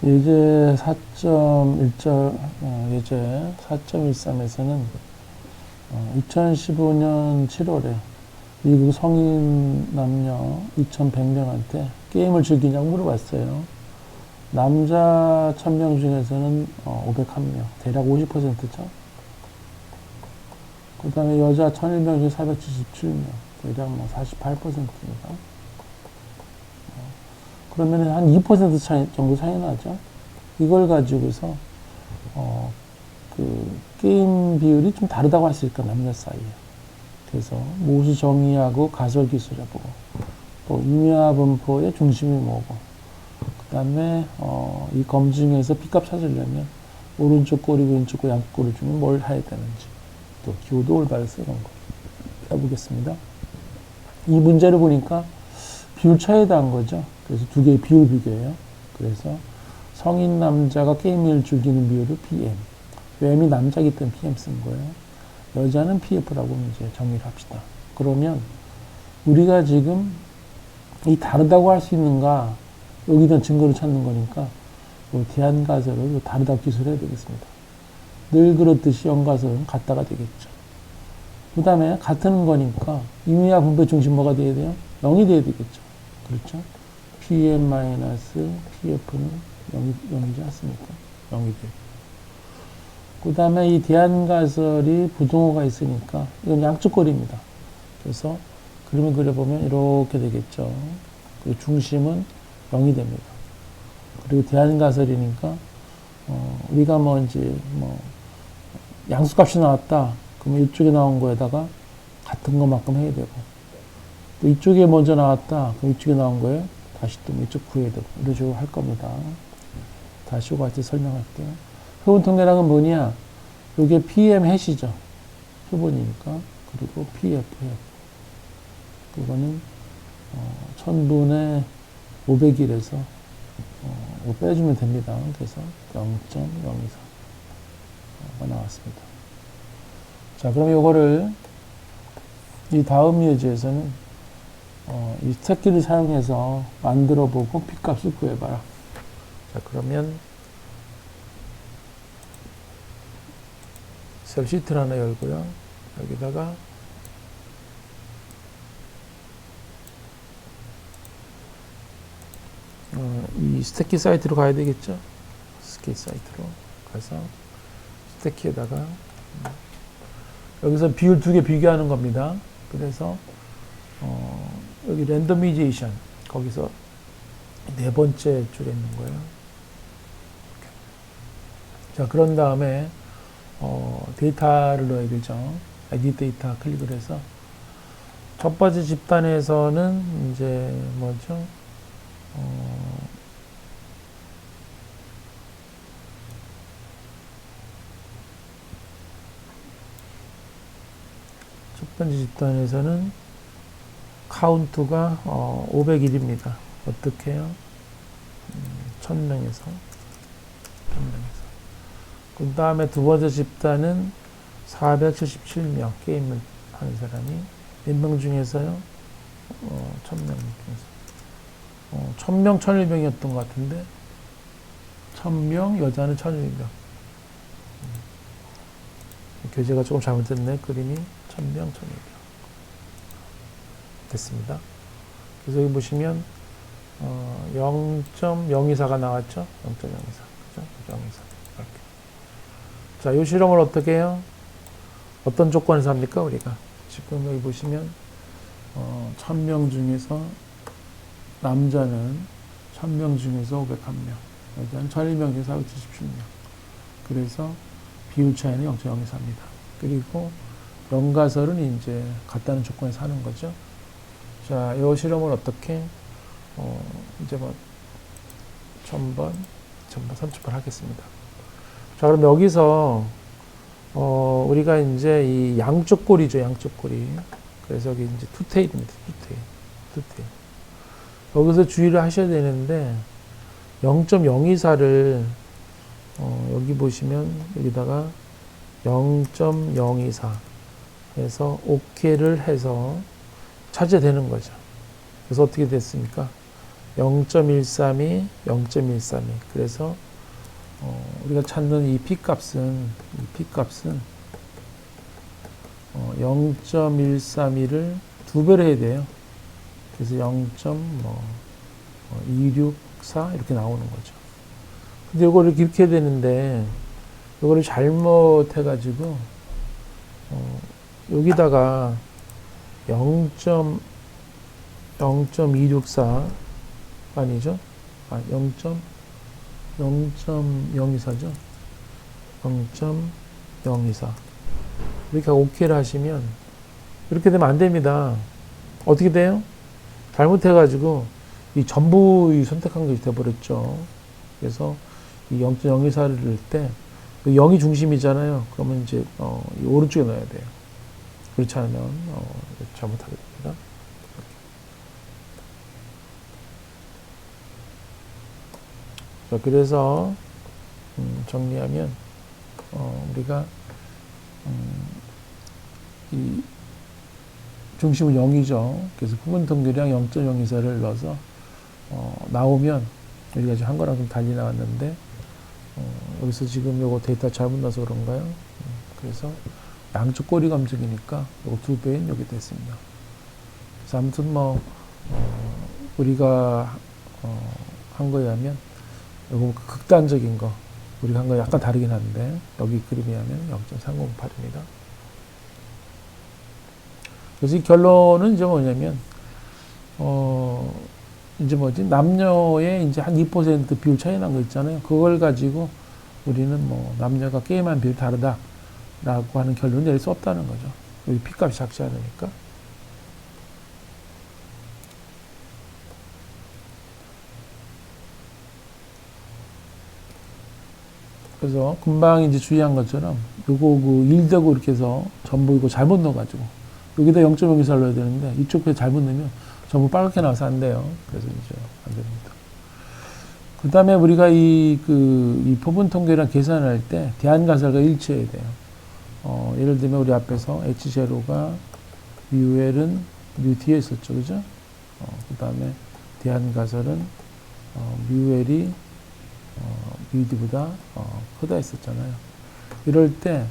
예제 4.1절, 예제 4.13에서는 2015년 7월에 미국 성인 남녀 2,100명한테 게임을 즐기냐고 물어봤어요. 남자 1,000명 중에서는 501명, 대략 50%죠. 그 다음에 여자 1,001명 중에 477명, 대략 48%입니다. 그러면 한 2% 차이 정도 차이 나죠. 이걸 가지고서 그 게임 비율이 좀 다르다고 할 수 있을까, 남녀 사이에. 그래서 모수 정의하고 가설 기술을 보고, 또 임야 분포의 중심이 뭐고, 그 다음에 이 검증에서 B값 찾으려면 오른쪽 꼬리, 왼쪽 꼬리, 양쪽 꼬리 중에 뭘 해야 되는지, 또 기호도 올바르서 이런 거 해보겠습니다. 이 문제를 보니까 비율 차이에 대한 거죠. 그래서 두 개의 비율 비교예요. 그래서 성인 남자가 게임을 즐기는 비율을 PM. M이 남자이기 때문에 PM 쓴 거예요. 여자는 PF라고 이제 정의를 합시다. 그러면 우리가 지금 이 다르다고 할 수 있는가, 여기다 증거를 찾는 거니까 대안가설을 다르다고 기술해야 되겠습니다. 늘 그렇듯이 연가설은 같다가 되겠죠. 그 다음에 같은 거니까 임의와 분배 중심 뭐가 돼야 돼요? 0이 돼야 되겠죠. 그렇죠? PM-PF는 0이지 않습니까? 0이 돼요. 그 다음에 이 대안가설이 부동호가 있으니까 이건 양쪽 거리입니다. 그래서 그림을 그려보면 이렇게 되겠죠. 그리고 중심은 0이 됩니다. 그리고 대안가설이니까 우리가 양수값이 나왔다. 그러면 이쪽에 나온 거에다가 같은 것만큼 해야 되고, 또 이쪽에 먼저 나왔다. 그럼 이쪽에 나온 거에 다시 또 이쪽 구해야 되고, 이런 식으로 할 겁니다. 다시 이거 같이 설명할게요. 표본 통계량은 뭐냐? 이게 PM 해시죠. 표본이니까. 그리고 PF. 그거는 1000분의 500일에서 빼주면 됩니다. 그래서 0.024가 나왔습니다. 자, 그럼 요거를 이 다음 예제에서는 이 스택키를 사용해서 만들어보고 P값을 구해봐라. 자, 그러면 셀 시트를 하나 열고요. 여기다가 이 스택키 사이트로 가야 되겠죠. 스택키 사이트로 가서 스택키에다가 여기서 비율 두 개 비교하는 겁니다. 그래서 여기 랜더미제이션 거기서 네 번째 줄에 있는 거예요. 이렇게. 자, 그런 다음에 데이터를 넣어야 되죠. 에딧 데이터 클릭을 해서 첫 번째 집단에서는 이제 뭐죠? 첫 번째 집단에서는 카운트가 501입니다. 어떻게 해요? 1000명에서. 그 다음에 두 번째 집단은 477명 게임을 하는 사람이 몇 명 중에서요? 1000명 중에서 1000명, 1200이었던 것 같은데 1000명, 여자는 1200. 교재가 조금 잘못됐네. 그림이 1000명, 1200 됐습니다. 그래서 여기 보시면 0.024가 나왔죠. 0.024 그죠? 0.024 이렇게. 자, 이 실험을 어떻게 해요? 어떤 조건에서 합니까? 우리가 지금 여기 보시면 1000명 중에서 남자는 1000명 중에서 501명, 여자는 1001명 중에서 477명. 그래서 비율 차이는 0.024입니다. 그리고 연가설은 이제 같다는 조건에서 하는 거죠. 자, 이 실험을 어떻게 이제 1000번, 30번 하겠습니다. 자, 그럼 여기서 우리가 이제 이 양쪽 꼬리죠, 양쪽 꼬리. 그래서 여기 이제 투테일입니다, 투테일. 여기서 주의를 하셔야 되는데 0.024를 여기 보시면 여기다가 0.024 해서 OK를 해서 찾아야 되는 거죠. 그래서 어떻게 됐습니까? 0.132, 0.132. 그래서 우리가 찾는 이 P값은 0.132를 2배로 해야 돼요. 그래서 0.264 이렇게 나오는 거죠. 근데 이거를 이렇게 해야 되는데 이거를 잘못해가지고 여기다가 0.264 아니죠? 0.024죠? 0.024 이렇게 OK를 하시면 이렇게 되면 안 됩니다. 어떻게 돼요? 잘못해가지고 이 전부 선택한 것이 돼버렸죠. 그래서 이 0.024를 넣을 때 0이 중심이잖아요. 그러면 이제 이 오른쪽에 넣어야 돼요. 그렇지 않으면 잘못하게 됩니다. 자, 그래서 정리하면 우리가 이 중심은 0이죠. 그래서 부분 통계량 0.024를 넣어서 나오면 우리가 지금 한 거랑 좀 달리 나왔는데 여기서 지금 요거 데이터 잘못 넣어서 그런가요? 그래서 양쪽 꼬리 감정이니까 요거 2배인 요게 됐습니다. 그래서 아무튼 우리가 한 거에 하면 요거 극단적인 거 우리가 한 거 약간 다르긴 한데 여기 그림에 하면 0.308입니다. 그래서 이 결론은 이제 뭐냐면 이제 남녀의 이제 한 2% 비율 차이 난 거 있잖아요. 그걸 가지고 우리는 남녀가 게임한 비율이 다르다라고 하는 결론을 내릴 수 없다는 거죠. 여기 P값이 작지 않으니까. 그래서 금방 이제 주의한 것처럼 요거 1되고 이렇게 해서 전부 이거 잘못 넣어가지고 여기다 0.024를 넣어야 되는데 이쪽에 잘못 넣으면 전부 빨갛게 나와서 안 돼요. 그래서 이제 안 됩니다. 그 다음에 우리가 이 부분 통계랑 계산할 때 대안가설과 일치해야 돼요. 예를 들면 우리 앞에서 H0가 μL은 μ 뒤에 있었죠. 그죠? 그 다음에 대안가설은 μL이 μD보다 크다 했었잖아요. 이럴 때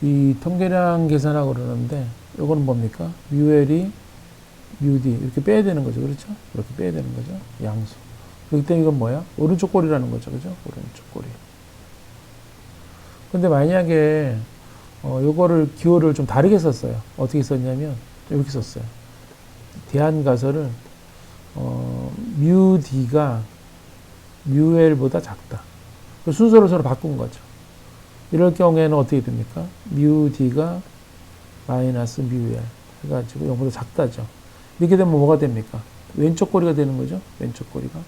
이 통계량 계산하고 그러는데 요거는 뭡니까? μL이 μD 이렇게 빼야 되는 거죠. 그렇죠? 이렇게 빼야 되는 거죠. 양수. 그렇기 때문에 이건 뭐야? 오른쪽 꼬리라는 거죠. 그죠? 오른쪽 꼬리. 근데 만약에 요거를 기호를 좀 다르게 썼어요. 어떻게 썼냐면 이렇게 썼어요. 대안가설을 μD가 μL보다 작다. 그 순서를 서로 바꾼 거죠. 이럴 경우에는 어떻게 됩니까? μD가 마이너스 μL 해가지고 0보다 작다죠. 이렇게 되면 뭐가 됩니까? 왼쪽 꼬리가 되는 거죠. 왼쪽 꼬리가.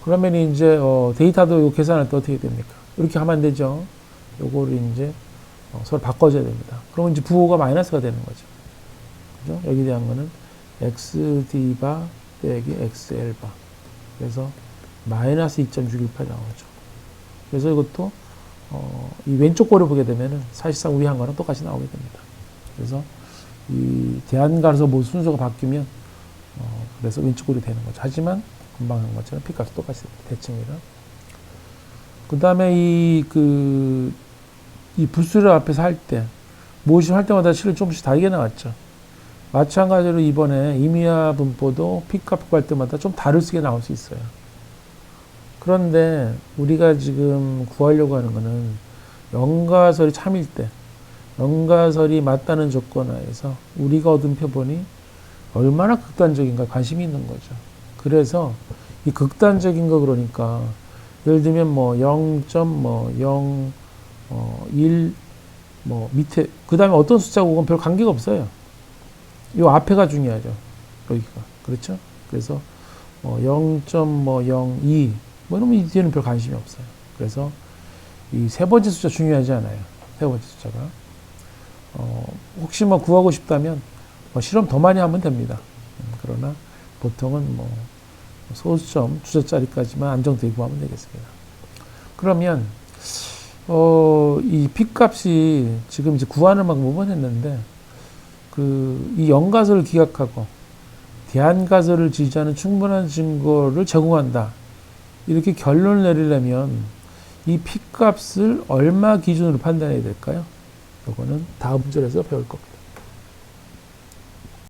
그러면 이제 데이터도 계산할 때 어떻게 됩니까? 이렇게 하면 안 되죠. 요거를 이제 서로 바꿔줘야 됩니다. 그러면 이제 부호가 마이너스가 되는 거죠. 그죠? 여기 대한 거는 xd바 빼기 xl바. 그래서 마이너스 2.618 나오죠. 그래서 이것도 이 왼쪽 꼬리 보게 되면은 사실상 위에 한 거랑 똑같이 나오게 됩니다. 그래서 이 대안가에서 뭐 순서가 바뀌면 그래서 왼쪽 꼬리 되는 거죠. 하지만 금방 한 것처럼 P값이 똑같이 대칭이라. 그 다음에 이 부수를 앞에서 할 때 무엇이 할 때마다 실을 조금씩 다르게 나왔죠. 마찬가지로 이번에 임의화 분포도 P값 구할 때마다 좀 다르게 나올 수 있어요. 그런데 우리가 지금 구하려고 하는 거는 연가설이 참일 때 연가설이 맞다는 조건 하에서 우리가 얻은 표본이 얼마나 극단적인가 관심이 있는 거죠. 그래서 이 극단적인 거 그러니까 예를 들면 0.01 밑에 그 다음에 어떤 숫자고 그건 별 관계가 없어요. 요 앞에가 중요하죠. 여기가 그렇죠. 그래서 0.02 이러면 이 뒤에는 별 관심이 없어요. 그래서 이 세 번째 숫자 중요하지 않아요. 세 번째 숫자가 혹시 구하고 싶다면 실험 더 많이 하면 됩니다. 그러나 보통은 소수점 주저짜리까지만 안정되게 구하면 되겠습니다. 그러면 이 P값이 지금 이제 구하는 방법은 했는데 이 연가설을 기각하고 계한가설을 지지하는 충분한 증거를 제공한다. 이렇게 결론을 내리려면 이 P값을 얼마 기준으로 판단해야 될까요? 이거는 다음 절에서 배울 겁니다.